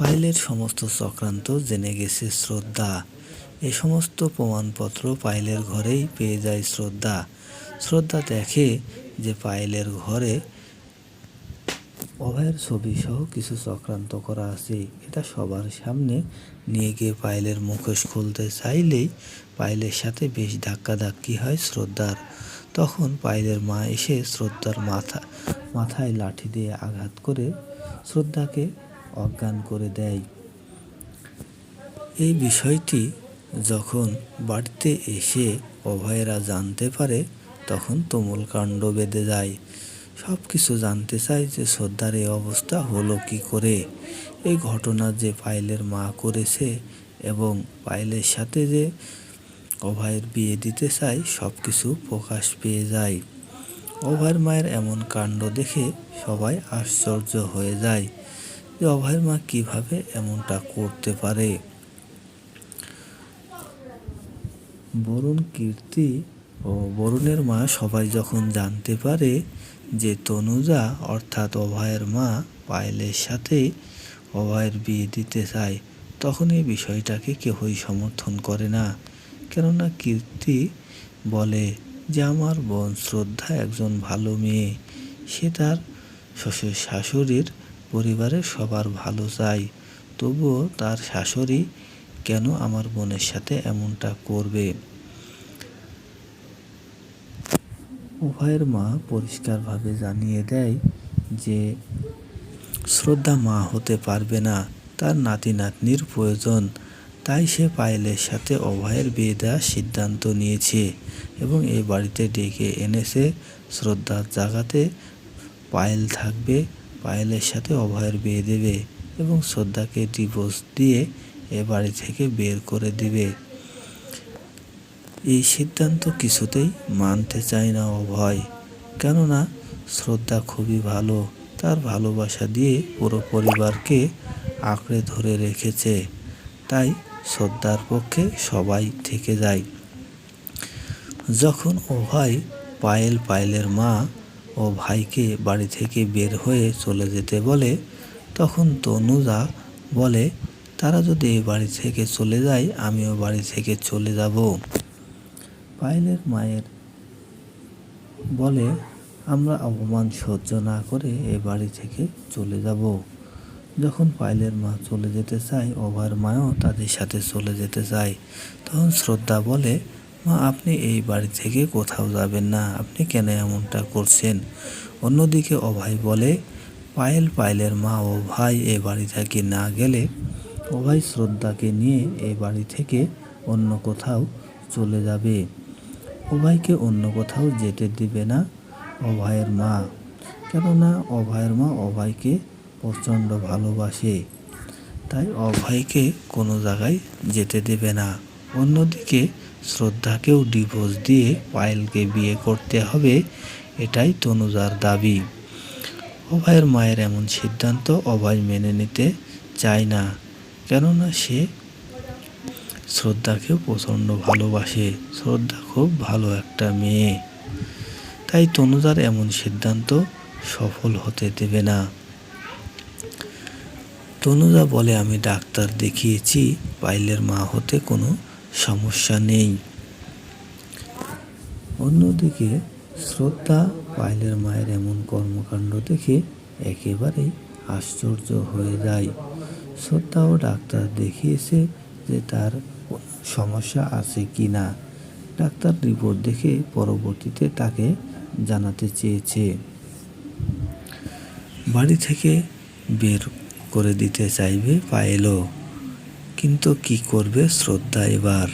পায়েলের সমস্ত চক্রান্ত জেনে গেছে শ্রদ্ধা। এ সমস্ত প্রমাণপত্র পায়েলের ঘরেই পেয়ে যায় শ্রদ্ধা। শ্রদ্ধা দেখে যে পায়েলের ঘরে অভয়ের ছবি সহ কিছু চক্রান্ত করা আছে। এটা সবার সামনে নিয়ে গিয়ে পায়েলের মুখোশ খুলতে চাইলেই পায়েলের সাথে বেশ ধাক্কাধাক্কি হয় শ্রদ্ধার। তখন পায়েলের মা এসে শ্রদ্ধার মাথায় লাঠি দিয়ে আঘাত করে শ্রদ্ধাকে অজ্ঞান করে দেয়। এই বিষয়টি যখন বাড়িতে এসে অভয়েরা জানতে পারে তখন তুমুল কাণ্ড বেঁধে যায়। সব কিছু জানতে চায় যে শ্রদ্ধার এই অবস্থা হলো কি করে। এই ঘটনা যে পায়েলের মা করেছে এবং পায়েলের সাথে যে অভয়ের বিয়ে দিতে চায় সব কিছু প্রকাশ পেয়ে যায়। অভয়ের মায়ের এমন কাণ্ড দেখে সবাই আশ্চর্য হয়ে যায় যে অভয়ের মা কিভাবে এমনটা করতে পারে। বরুণ, কীর্তি ও বরুণের মা সবাই যখন জানতে পারে যে তনুজা অর্থাৎ অভয়ের মা পায়েলের সাথে অভয়ের বিয়ে দিতে চায় তখন এই বিষয়টাকে কেউই সমর্থন করে না। কেননা কীর্তি বলে যে আমার বোন শ্রদ্ধা একজন ভালো মেয়ে, সে তার শ্বশুর শাশুড়ির পরিবারের সবার ভালো চায়, তবুও তার শাশুড়ি কেন আমার বোনের সাথে এমনটা করবে। উভয়ের মা পরিষ্কারভাবে জানিয়ে দেয় যে শ্রদ্ধা মা হতে পারবে না, তার নাতি নাতনির প্রয়োজন। তাই সে পায়েলের সাথে অভয়ের বিয়ে দেওয়ার সিদ্ধান্ত নিয়েছে এবং এই বাড়িতে ডেকে এনেছে শ্রদ্ধার জায়গাতে পায়েল থাকবে, পায়েলের সাথে অভয়ের বিয়ে দেবে এবং শ্রদ্ধাকে ডিভোর্স দিয়ে এ বাড়ি থেকে বের করে দিবে। এই সিদ্ধান্ত কিছুতেই মানতে চায় না অভয়, কেননা শ্রদ্ধা খুবই ভালো, তার ভালোবাসা দিয়ে পুরো পরিবারকে আঁকড়ে ধরে রেখেছে। তাই শ্রদ্ধার পক্ষে সবাই থেকে যায়। যখন অভয় পায়েলের মা ও ভাইকে বাড়ি থেকে বের হয়ে চলে যেতে বলে তখন তনুজা বলে তারা যদি এই বাড়ি থেকে চলে যায় আমিও বাড়ি থেকে চলে যাব। পায়েলের মায়ের বলে আমরা অপমান সহ্য না করে এ বাড়ি থেকে চলে যাব। যখন পায়েলের মা চলে যেতে চায় অভয়ের মাও তাদের সাথে চলে যেতে চায়। তখন শ্রদ্ধা বলে মা আপনি এই বাড়ি থেকে কোথাও যাবেন না, আপনি কেন এমনটা করছেন। অন্যদিকে অভয় বলে পায়েলের মা ও ভাই এ বাড়ি থেকে না গেলে অভয় শ্রদ্ধাকে নিয়ে এই বাড়ি থেকে অন্য কোথাও চলে যাবে। অভয়কে অন্য কোথাও যেতে দিবে না অভয়ের মা, কেননা অভয়ের মা অভয়কে প্রচণ্ড ভালোবাসে, তাই অভয়কে কোনো জায়গায় যেতে দেবে না। অন্যদিকে শ্রদ্ধাকেও ডিভোর্স দিয়ে পায়েলকে বিয়ে করতে হবে, এটাই তনুজার দাবি। অভয়ের মায়ের এমন সিদ্ধান্ত অভয় মেনে নিতে চায় না, কেননা সে শ্রদ্ধাকেও প্রচণ্ড ভালোবাসে, শ্রদ্ধা খুব ভালো একটা মেয়ে। তাই তনুজার এমন সিদ্ধান্ত সফল হতে দেবে না। তনুজা বলে আমি ডাক্তার দেখিয়েছি, পায়েলের মা হতে কোনো সমস্যা নেই। অন্যদিকে শ্রদ্ধা পায়েলের মায়ের এমন কর্মকাণ্ড দেখে একেবারেই আশ্চর্য হয়ে যায়। শ্রদ্ধাও ডাক্তার দেখিয়েছে যে তার সমস্যা আছে কি না। ডাক্তার রিপোর্ট দেখে পরবর্তীতে তাকে জানাতে চেয়েছে। বাড়ি থেকে বের করে দিতে চাইবে পায়েলও, কিন্তু কি করবে শ্রদ্ধা এবার।